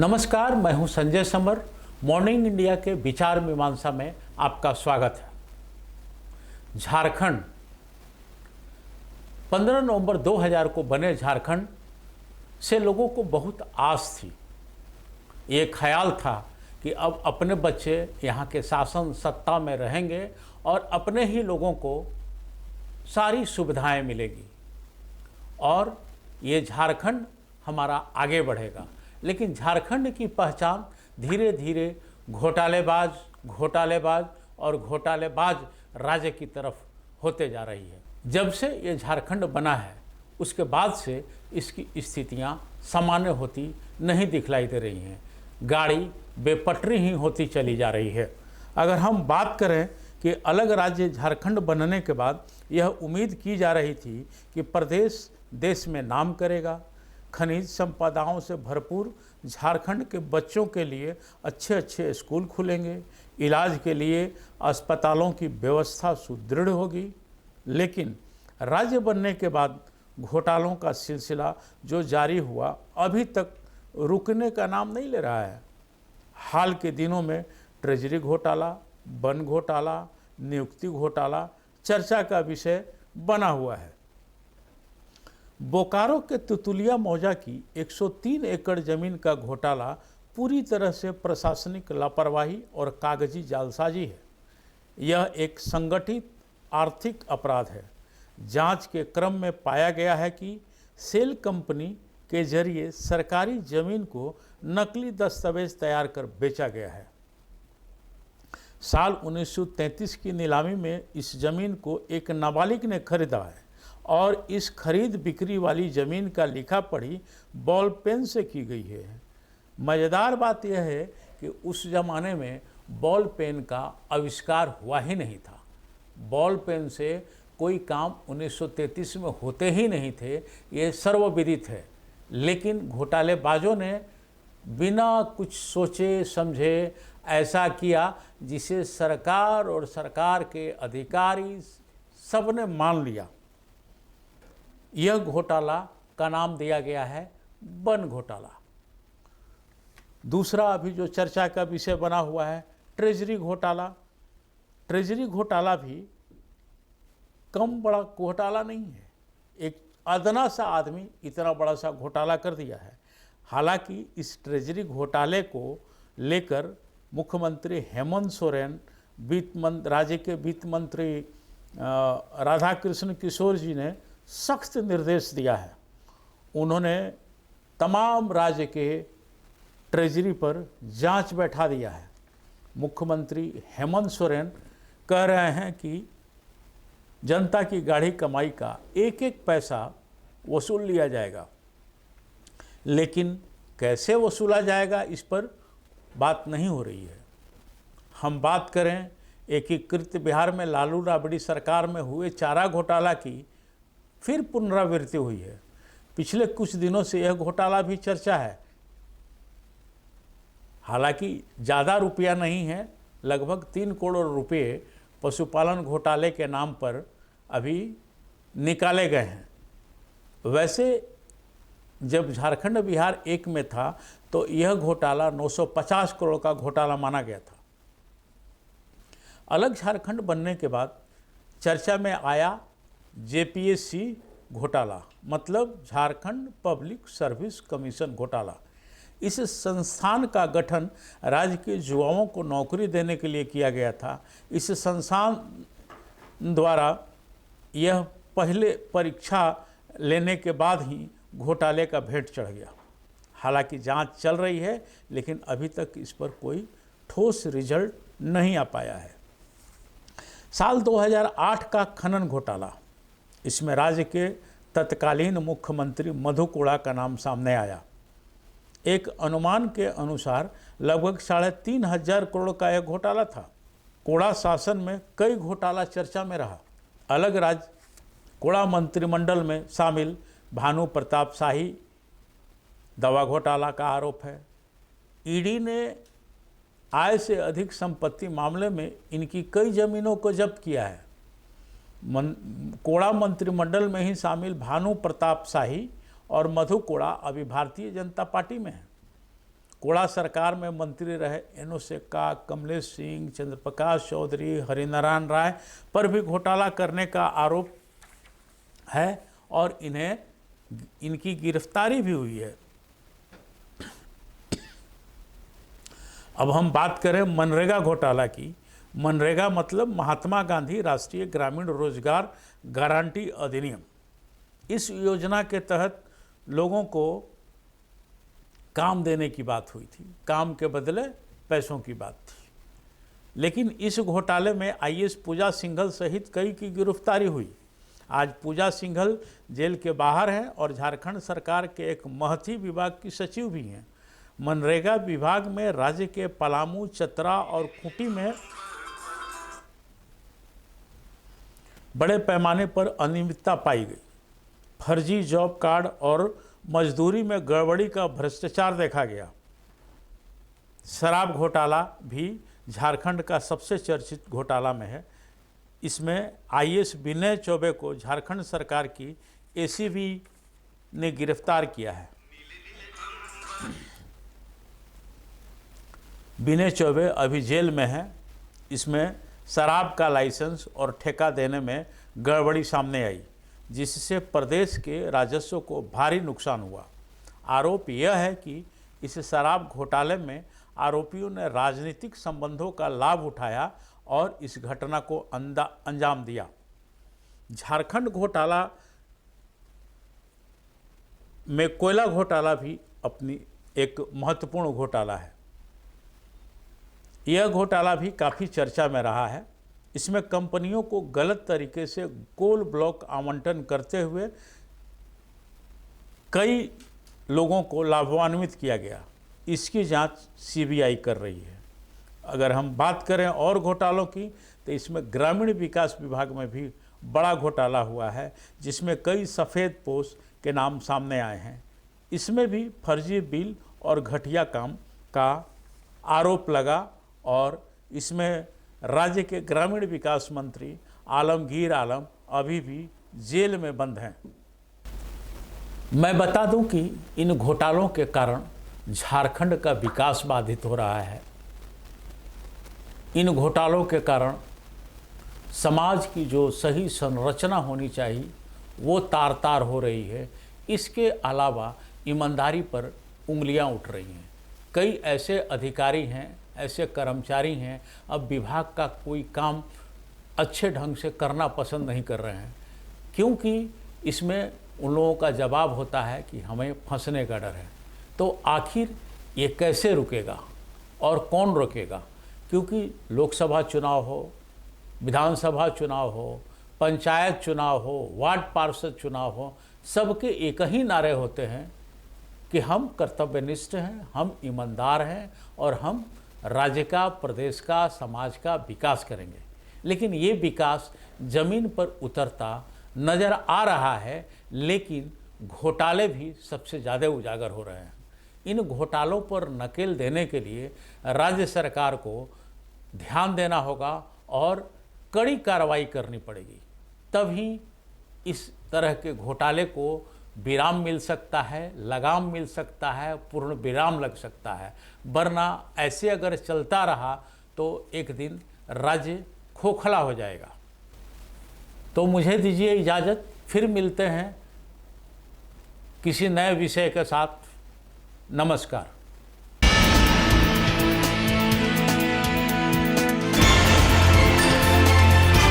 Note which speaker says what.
Speaker 1: नमस्कार, मैं हूं संजय समर। मॉर्निंग इंडिया के विचार मीमांसा में आपका स्वागत है। झारखंड 15 नवंबर 2000 को बने झारखंड से लोगों को बहुत आस थी। ये ख्याल था कि अब अपने बच्चे यहाँ के शासन सत्ता में रहेंगे और अपने ही लोगों को सारी सुविधाएं मिलेगी और ये झारखंड हमारा आगे बढ़ेगा। लेकिन झारखंड की पहचान धीरे धीरे घोटालेबाज और घोटालेबाज राज्य की तरफ होते जा रही है। जब से ये झारखंड बना है उसके बाद से इसकी स्थितियां सामान्य होती नहीं दिखलाई दे रही हैं। गाड़ी बेपटरी ही होती चली जा रही है। अगर हम बात करें कि अलग राज्य झारखंड बनने के बाद यह उम्मीद की जा रही थी कि प्रदेश देश में नाम करेगा, खनिज संपदाओं से भरपूर झारखंड के बच्चों के लिए अच्छे अच्छे स्कूल खुलेंगे, इलाज के लिए अस्पतालों की व्यवस्था सुदृढ़ होगी। लेकिन राज्य बनने के बाद घोटालों का सिलसिला जो जारी हुआ अभी तक रुकने का नाम नहीं ले रहा है। हाल के दिनों में ट्रेजरी घोटाला, वन घोटाला, नियुक्ति घोटाला चर्चा का विषय बना हुआ है। बोकारो के तुतुलिया मौजा की 103 एकड़ जमीन का घोटाला पूरी तरह से प्रशासनिक लापरवाही और कागजी जालसाजी है। यह एक संगठित आर्थिक अपराध है। जांच के क्रम में पाया गया है कि सेल कंपनी के जरिए सरकारी जमीन को नकली दस्तावेज तैयार कर बेचा गया है। साल 1933 की नीलामी में इस जमीन को एक नाबालिग ने खरीदा है और इस खरीद बिक्री वाली ज़मीन का लिखा पढ़ी बॉल पेन से की गई है। मज़ेदार बात यह है कि उस ज़माने में बॉल पेन का आविष्कार हुआ ही नहीं था। बॉल पेन से कोई काम 1933 में होते ही नहीं थे, ये सर्वविदित है। लेकिन घोटालेबाजों ने बिना कुछ सोचे समझे ऐसा किया जिसे सरकार और सरकार के अधिकारी सब ने मान लिया। यह घोटाला का नाम दिया गया है वन घोटाला। दूसरा अभी जो चर्चा का विषय बना हुआ है ट्रेजरी घोटाला। ट्रेजरी घोटाला भी कम बड़ा घोटाला नहीं है। एक अदना सा आदमी इतना बड़ा सा घोटाला कर दिया है। हालांकि इस ट्रेजरी घोटाले को लेकर मुख्यमंत्री हेमंत सोरेन, राज्य के वित्त मंत्री राधाकृष्ण किशोर जी ने सख्त निर्देश दिया है। उन्होंने तमाम राज्य के ट्रेजरी पर जांच बैठा दिया है। मुख्यमंत्री हेमंत सोरेन कह रहे हैं कि जनता की गाढ़ी कमाई का एक एक पैसा वसूल लिया जाएगा। लेकिन कैसे वसूला जाएगा इस पर बात नहीं हो रही है। हम बात करें एकीकृत बिहार में लालू राबड़ी सरकार में हुए चारा घोटाला की, फिर पुनरावृत्ति हुई है। पिछले कुछ दिनों से यह घोटाला भी चर्चा है। हालांकि ज़्यादा रुपया नहीं है, लगभग 3 करोड़ रुपये पशुपालन घोटाले के नाम पर अभी निकाले गए हैं। वैसे जब झारखंड बिहार एक में था तो यह घोटाला 950 करोड़ का घोटाला माना गया था। अलग झारखंड बनने के बाद चर्चा में आया जेपीएससी घोटाला, मतलब झारखंड पब्लिक सर्विस कमीशन घोटाला। इस संस्थान का गठन राज्य के युवाओं को नौकरी देने के लिए किया गया था। इस संस्थान द्वारा यह पहले परीक्षा लेने के बाद ही घोटाले का भेंट चढ़ गया। हालांकि जांच चल रही है, लेकिन अभी तक इस पर कोई ठोस रिजल्ट नहीं आ पाया है। साल 2008 का खनन घोटाला, इसमें राज्य के तत्कालीन मुख्यमंत्री मधु कोड़ा का नाम सामने आया। एक अनुमान के अनुसार लगभग 3500 करोड़ का यह घोटाला था। कोड़ा शासन में कई घोटाला चर्चा में रहा। अलग राज्य कोड़ा मंत्रिमंडल में शामिल भानु प्रताप शाही दवा घोटाला का आरोप है। ईडी ने आय से अधिक संपत्ति मामले में इनकी कई जमीनों को जब्त किया है। कोड़ा मंत्रिमंडल में ही शामिल भानु प्रताप शाही और मधु कोड़ा अभी भारतीय जनता पार्टी में हैं। कोड़ा सरकार में मंत्री रहे एनोस एक्का, कमलेश सिंह, चंद्रप्रकाश चौधरी, हरिनारायण राय पर भी घोटाला करने का आरोप है और इनकी गिरफ्तारी भी हुई है। अब हम बात करें मनरेगा घोटाला की। मनरेगा मतलब महात्मा गांधी राष्ट्रीय ग्रामीण रोजगार गारंटी अधिनियम। इस योजना के तहत लोगों को काम देने की बात हुई थी, काम के बदले पैसों की बात थी। लेकिन इस घोटाले में आईएएस पूजा सिंघल सहित कई की गिरफ्तारी हुई। आज पूजा सिंघल जेल के बाहर हैं और झारखंड सरकार के एक महती विभाग की सचिव भी हैं। मनरेगा विभाग में राज्य के पलामू, चतरा और खूंटी में बड़े पैमाने पर अनियमितता पाई गई। फर्जी जॉब कार्ड और मजदूरी में गड़बड़ी का भ्रष्टाचार देखा गया। शराब घोटाला भी झारखंड का सबसे चर्चित घोटाला में है। इसमें आईएएस विनय चौबे को झारखंड सरकार की एसीबी ने गिरफ्तार किया है। विनय चौबे अभी जेल में है। इसमें शराब का लाइसेंस और ठेका देने में गड़बड़ी सामने आई, जिससे प्रदेश के राजस्व को भारी नुकसान हुआ। आरोप यह है कि इस शराब घोटाले में आरोपियों ने राजनीतिक संबंधों का लाभ उठाया और इस घटना को अंजाम दिया। झारखंड घोटाला में कोयला घोटाला भी अपनी एक महत्वपूर्ण घोटाला है। यह घोटाला भी काफ़ी चर्चा में रहा है। इसमें कंपनियों को गलत तरीके से कोल ब्लॉक आवंटन करते हुए कई लोगों को लाभान्वित किया गया। इसकी जांच सीबीआई कर रही है। अगर हम बात करें और घोटालों की, तो इसमें ग्रामीण विकास विभाग में भी बड़ा घोटाला हुआ है, जिसमें कई सफ़ेद पोश के नाम सामने आए हैं। इसमें भी फर्जी बिल और घटिया काम का आरोप लगा और इसमें राज्य के ग्रामीण विकास मंत्री आलमगीर आलम अभी भी जेल में बंद हैं। मैं बता दूं कि इन घोटालों के कारण झारखंड का विकास बाधित हो रहा है। इन घोटालों के कारण समाज की जो सही संरचना होनी चाहिए वो तार तार हो रही है। इसके अलावा ईमानदारी पर उंगलियां उठ रही हैं। कई ऐसे अधिकारी हैं, ऐसे कर्मचारी हैं, अब विभाग का कोई काम अच्छे ढंग से करना पसंद नहीं कर रहे हैं, क्योंकि इसमें उन लोगों का जवाब होता है कि हमें फंसने का डर है। तो आखिर ये कैसे रुकेगा और कौन रोकेगा? क्योंकि लोकसभा चुनाव हो, विधानसभा चुनाव हो, पंचायत चुनाव हो, वार्ड पार्षद चुनाव हो, सबके एक ही नारे होते हैं कि हम कर्तव्यनिष्ठ हैं, हम ईमानदार हैं और हम राज्य का, प्रदेश का, समाज का विकास करेंगे। लेकिन ये विकास ज़मीन पर उतरता नज़र आ रहा है, लेकिन घोटाले भी सबसे ज़्यादा उजागर हो रहे हैं। इन घोटालों पर नकेल देने के लिए राज्य सरकार को ध्यान देना होगा और कड़ी कार्रवाई करनी पड़ेगी, तभी इस तरह के घोटाले को विराम मिल सकता है, लगाम मिल सकता है, पूर्ण विराम लग सकता है। वरना ऐसे अगर चलता रहा तो एक दिन राज्य खोखला हो जाएगा। तो मुझे दीजिए इजाज़त, फिर मिलते हैं किसी नए विषय के साथ। नमस्कार।